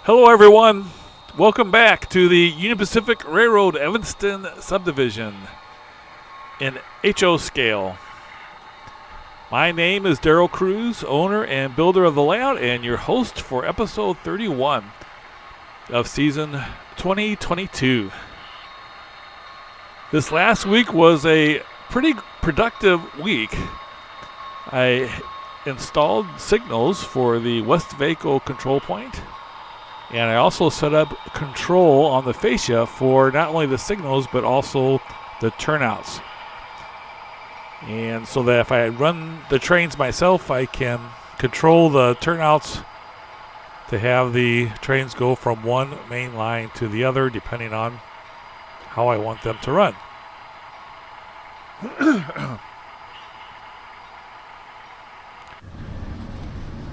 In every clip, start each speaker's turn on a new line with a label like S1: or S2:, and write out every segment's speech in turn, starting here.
S1: Hello, everyone. Welcome back to the Union Pacific Railroad Evanston Subdivision in HO scale. My name is Daryl Kruse, owner and builder of the layout, and your host for episode 31 of season 2022. This last week was a pretty productive week. I installed signals for the Westvaco control point. And I also set up control on the facia for not only the signals, but also the turnouts. And so that if I run the trains myself, I can control the turnouts to have the trains go from one main line to the other, depending on how I want them to run.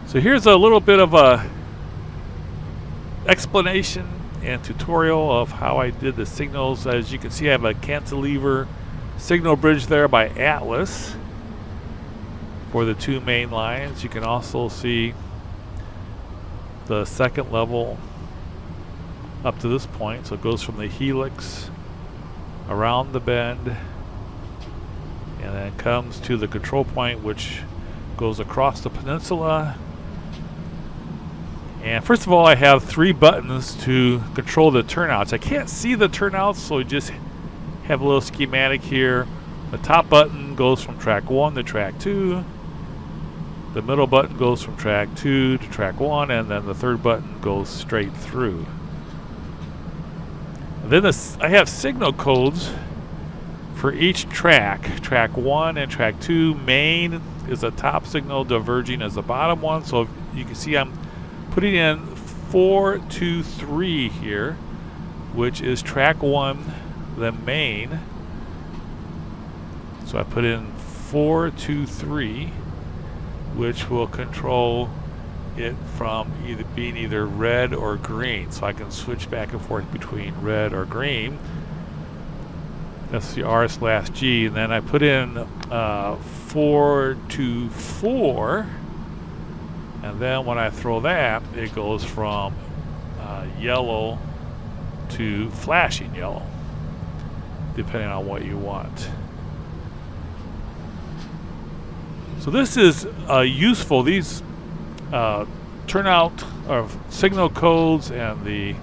S1: So here's a little bit of a explanation and tutorial of how I did the signals. As you can see, I have a cantilever signal bridge there by Atlas for the two main lines. You can also see the second level up to this point. So it goes from the helix around the bend and then comes to the control point, which goes across the peninsula. And first of all, I have three buttons to control the turnouts. I can't see the turnouts, so we just have a little schematic here. The top button goes from track 1 to track 2. The middle button goes from track 2 to track 1, and then the third button goes straight through. And then I have signal codes for each track. Track 1 and track 2. Main is the top signal, diverging is the bottom one. So you can see I'm putting in 423 here, which is track 1, the main. So I put in 423, which will control it from being either red or green. So I can switch back and forth between red or green. That's the R/G. And then I put in 424. And then when I throw that, it goes from yellow to flashing yellow, depending on what you want. So this is useful. These turnout or signal codes and here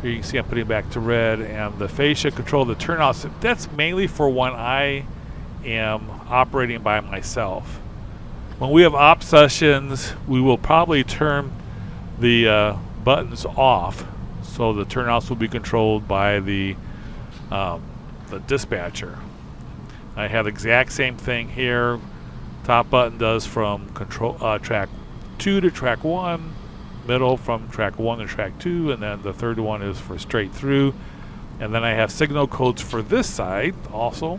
S1: you can see I'm putting back to red, and the fascia control the turnouts. That's mainly for when I am operating by myself. When we have op sessions, we will probably turn the buttons off, so the turnouts will be controlled by the dispatcher. I have the exact same thing here. Top button does from control track 2 to track 1, middle from track 1 to track 2, and then the third one is for straight through. And then I have signal codes for this side also.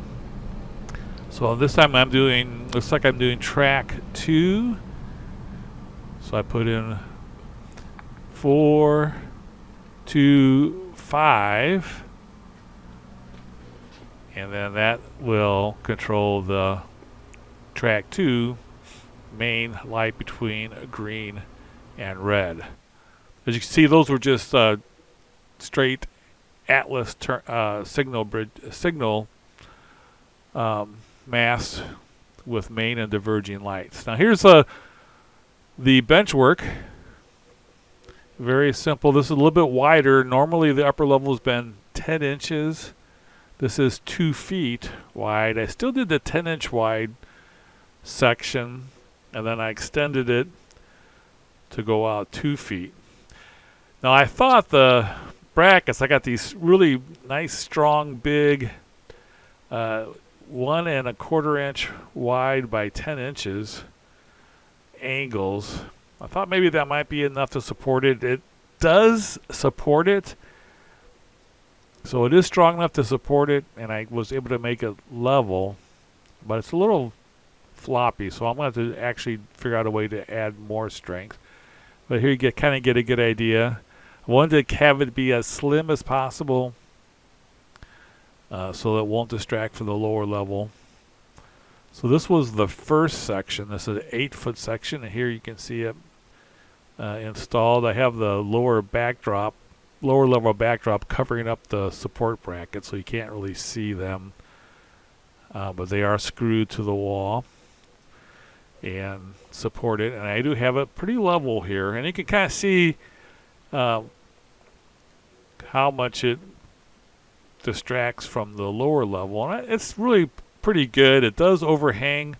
S1: So this time looks like I'm doing track 2. So I put in 4, 2, 5. And then that will control the track 2 main light between green and red. As you can see, those were just straight Atlas signal mass with main and diverging lights. Now here's the benchwork. Very simple. This is a little bit wider. Normally the upper level has been 10 inches. This is 2 feet wide. I still did the 10-inch wide section, and then I extended it to go out 2 feet. Now I thought the brackets, I got these really nice, strong, big 1 1/4 inch wide by 10 inches angles. I thought maybe that might be enough to support it. It does support it, so it is strong enough to support it, and I was able to make it level, but it's a little floppy, so I'm going to have to actually figure out a way to add more strength. But here you kind of get a good idea. I wanted to have it be as slim as possible, so it won't distract from the lower level. So this was the first section. This is an 8-foot section, and here you can see it installed. I have the lower level backdrop covering up the support bracket, so you can't really see them. But they are screwed to the wall and support it. And I do have it pretty level here, and you can kind of see how much it distracts from the lower level. And it's really pretty good. It does overhang,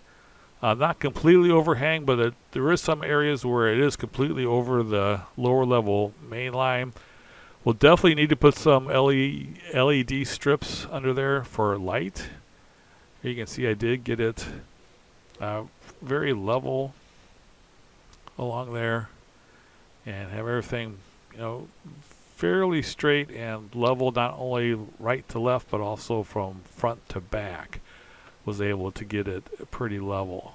S1: not completely overhang, but there is some areas where it is completely over the lower level main line. We'll definitely need to put some LED strips under there for light. Here you can see I did get it very level along there, and have everything, fairly straight and level, not only right to left but also from front to back. Was able to get it pretty level.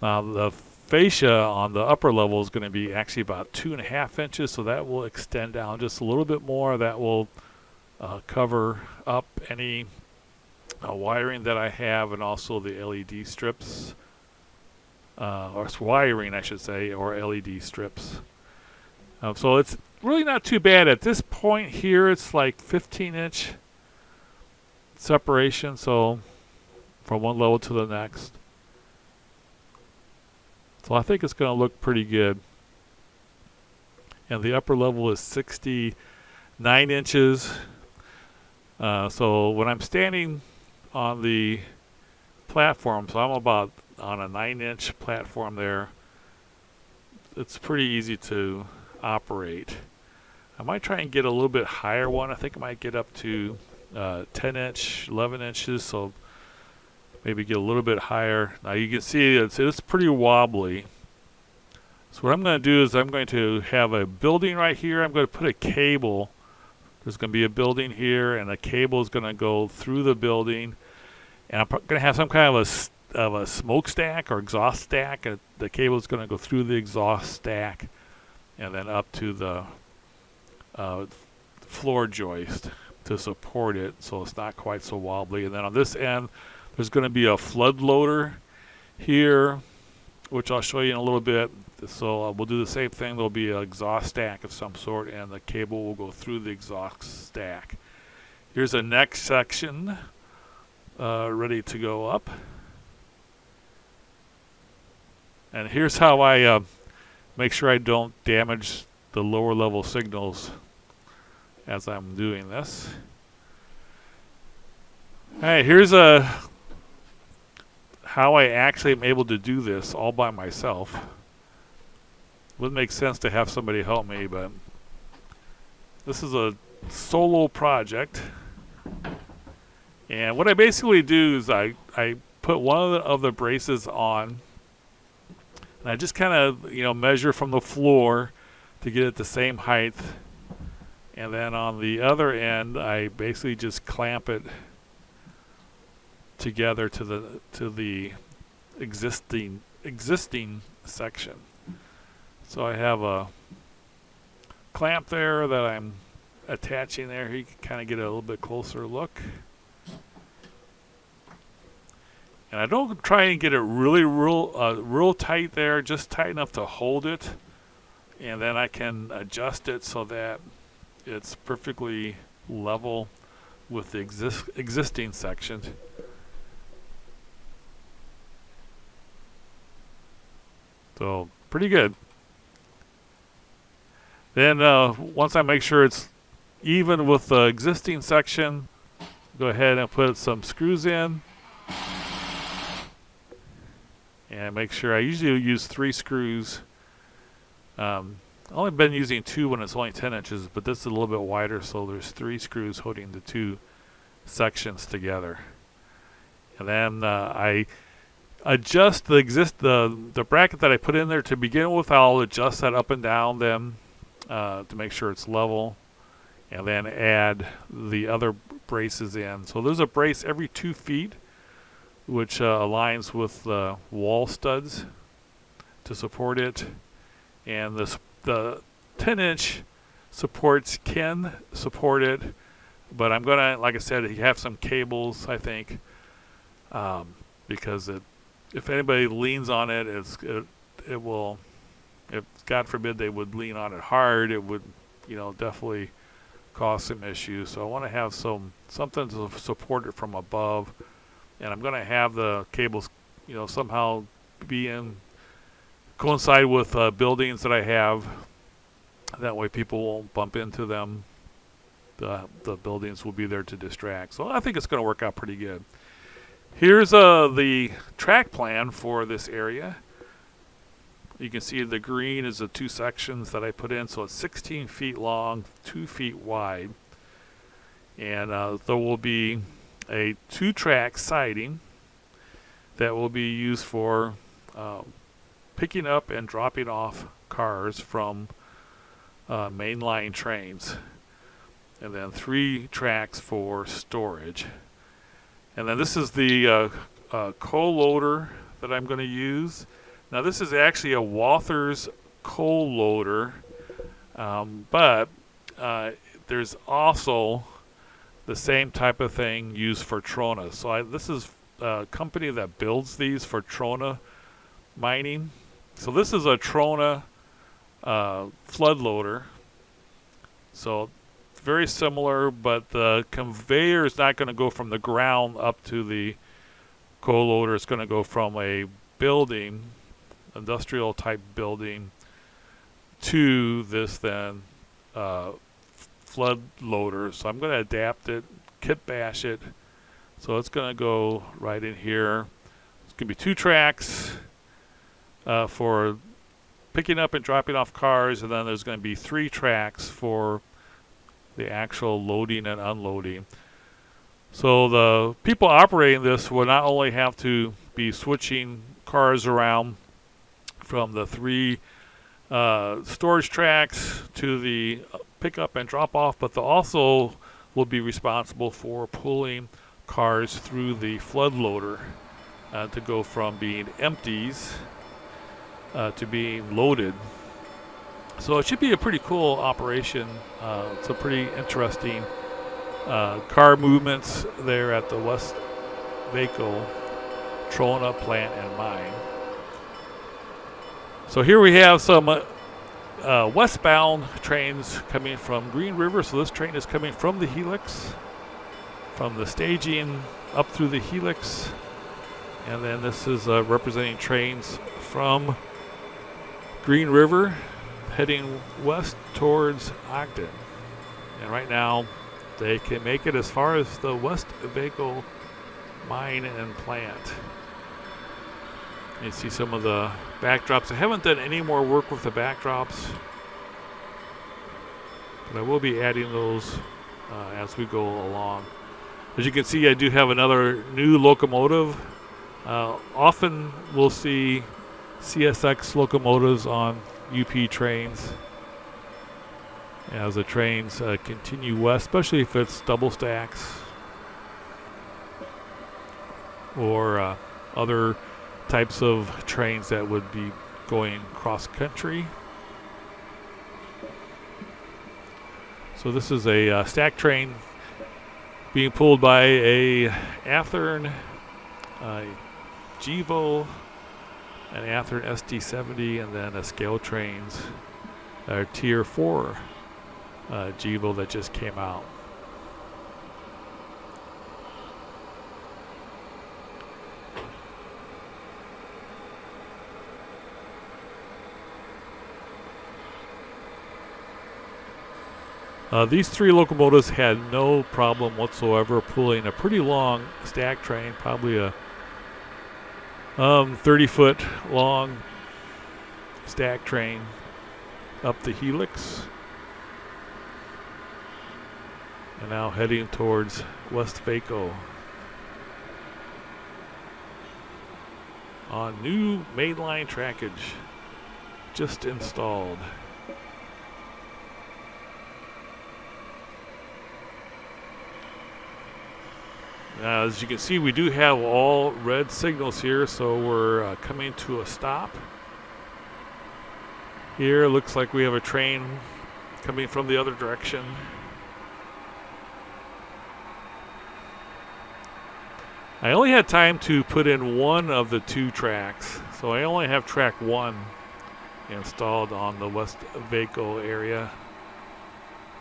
S1: Now the fascia on the upper level is going to be actually about 2.5 inches, so that will extend down just a little bit more. That will cover up any wiring that I have, and also the LED strips, or wiring I should say, or LED strips. So it's really not too bad. At this point here, it's like 15-inch separation, so from one level to the next. So I think it's going to look pretty good. And the upper level is 69 inches. So when I'm standing on the platform, so I'm about on a 9-inch platform there, it's pretty easy to operate. I might try and get a little bit higher one. I think I might get up to 10-inch, 11 inches, so maybe get a little bit higher. Now you can see it's pretty wobbly. So what I'm going to do is I'm going to have a building right here. I'm going to put a cable. There's going to be a building here, and a cable is going to go through the building. And I'm going to have some kind of a smokestack or exhaust stack. And the cable is going to go through the exhaust stack and then up to the floor joist to support it, so it's not quite so wobbly. And then on this end, there's going to be a flood loader here, which I'll show you in a little bit. So we'll do the same thing. There'll be an exhaust stack of some sort, and the cable will go through the exhaust stack. Here's the next section ready to go up. And here's how I make sure I don't damage the lower level signals as I'm doing this. Alright, here's how I actually am able to do this all by myself. Wouldn't make sense to have somebody help me, but this is a solo project. And what I basically do is I put one of the braces on, and I just kind of measure from the floor to get it the same height. And then on the other end, I basically just clamp it together to the existing section. So I have a clamp there that I'm attaching there. You can kind of get a little bit closer look. And I don't try and get it real tight there, just tight enough to hold it. And then I can adjust it so that it's perfectly level with the existing section. So pretty good. Then once I make sure it's even with the existing section, go ahead and put some screws in. And make sure I usually use 3 screws. I've only been using 2 when it's only 10 inches, but this is a little bit wider, so there's 3 screws holding the 2 sections together. And then I adjust the bracket that I put in there to begin with. I'll adjust that up and down then to make sure it's level, and then add the other braces in. So there's a brace every 2 feet, which aligns with the wall studs to support it. And the 10-inch supports can support it, but I'm gonna, like I said, have some cables, I think, because if anybody leans on it, it will, if God forbid they would lean on it hard, it would, definitely cause some issues. So I want to have something to support it from above, and I'm going to have the cables, somehow coincide with buildings that I have. That way people won't bump into them. The buildings will be there to distract. So I think it's going to work out pretty good. Here's the track plan for this area. You can see the green is the 2 sections that I put in. So it's 16 feet long, 2 feet wide. And there will be a 2-track siding that will be used for picking up and dropping off cars from mainline trains. And then 3 tracks for storage. And then this is the coal loader that I'm going to use. Now this is actually a Walthers coal loader, but there's also the same type of thing used for Trona. So this is a company that builds these for Trona mining. So this is a Trona flood loader. So very similar, but the conveyor is not going to go from the ground up to the coal loader. It's going to go from a building, industrial type building, to this then flood loader. So I'm going to adapt it, kit bash it. So it's going to go right in here. It's going to be 2 tracks for picking up and dropping off cars, and then there's going to be 3 tracks for the actual loading and unloading. So the people operating this will not only have to be switching cars around from the 3 storage tracks to the pickup and drop off, but they also will be responsible for pulling cars through the flood loader to go from being empties to being loaded. So it should be a pretty cool operation. It's a pretty interesting car movements there at the Westvaco Trona plant and mine. So here we have some westbound trains coming from Green River. So this train is coming from the Helix, from the staging up through the Helix. And then this is representing trains from Green River heading west towards Ogden. And right now they can make it as far as the Westvaco mine and plant. You see some of the backdrops. I haven't done any more work with the backdrops, but I will be adding those as we go along. As you can see, I do have another new locomotive. Often we'll see CSX locomotives on UP trains as the trains continue west, especially if it's double stacks or other types of trains that would be going cross country. So this is a stack train being pulled by a Athearn Gevo, an Athearn SD70, and then a Scale Trains Tier 4 Gevo that just came out. These 3 locomotives had no problem whatsoever pulling a pretty long stack train, probably a 30-foot long stack train up the Helix. And now heading towards Westvaco on new mainline trackage just installed. Now, as you can see, we do have all red signals here, so we're coming to a stop. Here, looks like we have a train coming from the other direction. I only had time to put in one of the 2 tracks, so I only have track 1 installed on the Westvaco area.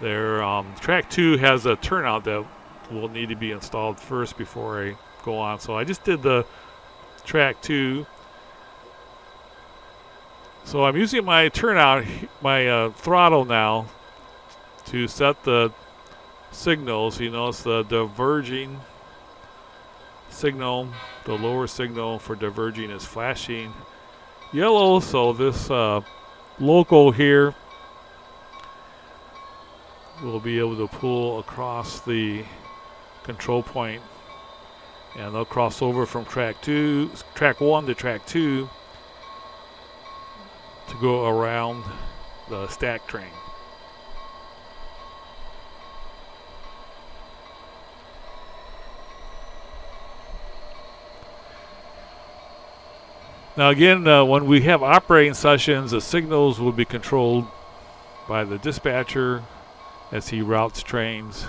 S1: There, track 2 has a turnout that will need to be installed first before I go on. So I just did the track 2. So I'm using my turnout, my throttle now to set the signals. You notice the diverging signal, the lower signal for diverging is flashing yellow. So this local here will be able to pull across the control point, and they'll cross over from track 1 to track 2 to go around the stack train. Now again, when we have operating sessions, the signals will be controlled by the dispatcher as he routes trains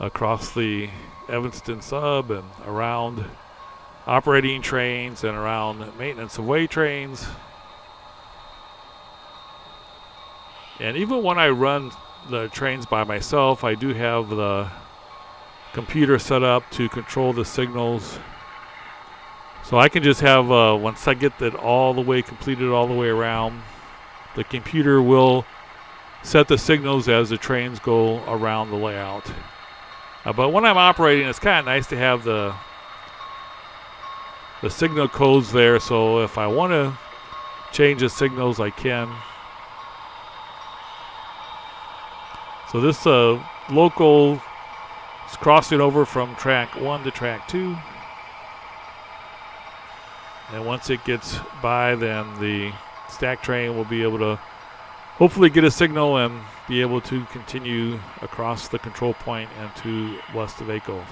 S1: across the Evanston sub and around operating trains and around maintenance away trains. And even when I run the trains by myself, I do have the computer set up to control the signals. So I can just have, once I get that all the way completed all the way around, the computer will set the signals as the trains go around the layout. But when I'm operating, it's kind of nice to have the signal codes there, so if I want to change the signals, I can. So this local is crossing over from track 1 to track 2. And once it gets by, then the stack train will be able to hopefully get a signal and be able to continue across the control point and to Westvaco.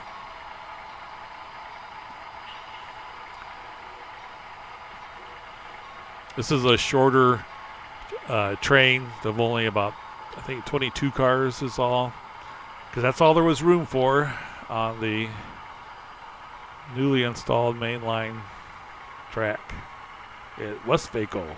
S1: This is a shorter train of only about, I think, 22 cars is all, because that's all there was room for on the newly installed mainline track at Westvaco.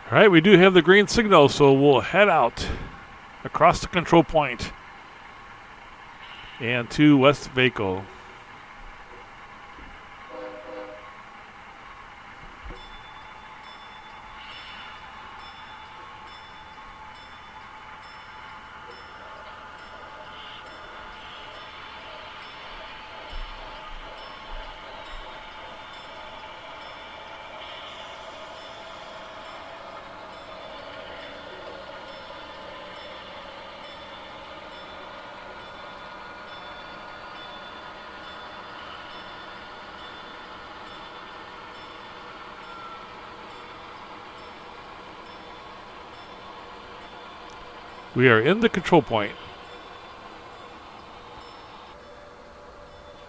S1: All right, we do have the green signal, so we'll head out across the control point and to Westvaco. We are in the control point.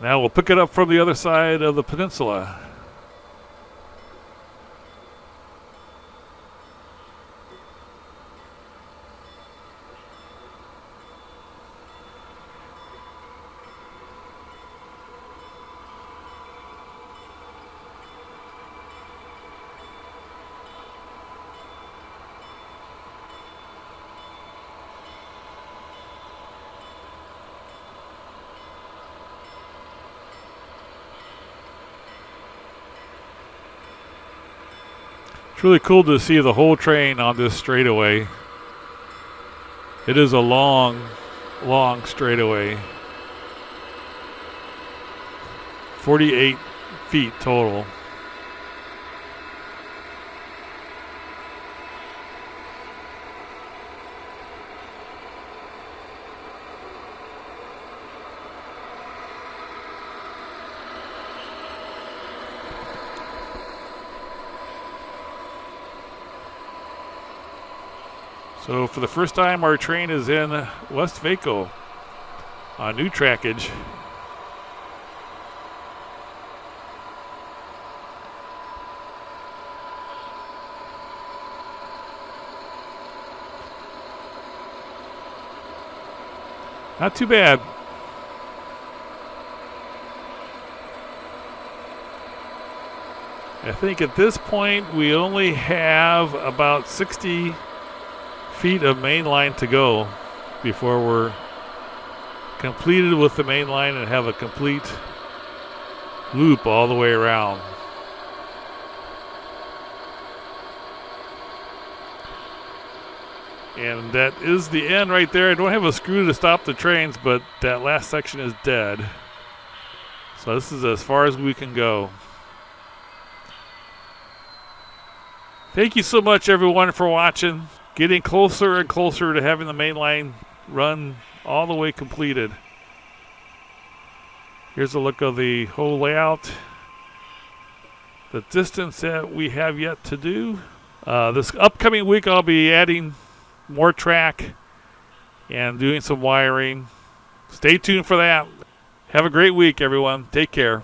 S1: Now we'll pick it up from the other side of the peninsula. It's really cool to see the whole train on this straightaway. It is a long, long straightaway. 48 feet total. So for the first time, our train is in Westvaco on new trackage. Not too bad. I think at this point we only have about 60 feet of main line to go before we're completed with the main line and have a complete loop all the way around. And that is the end right there. I don't have a screw to stop the trains, but that last section is dead. So this is as far as we can go. Thank you so much, everyone, for watching. Getting closer and closer to having the main line run all the way completed. Here's a look of the whole layout. The distance that we have yet to do. This upcoming week I'll be adding more track and doing some wiring. Stay tuned for that. Have a great week, everyone. Take care.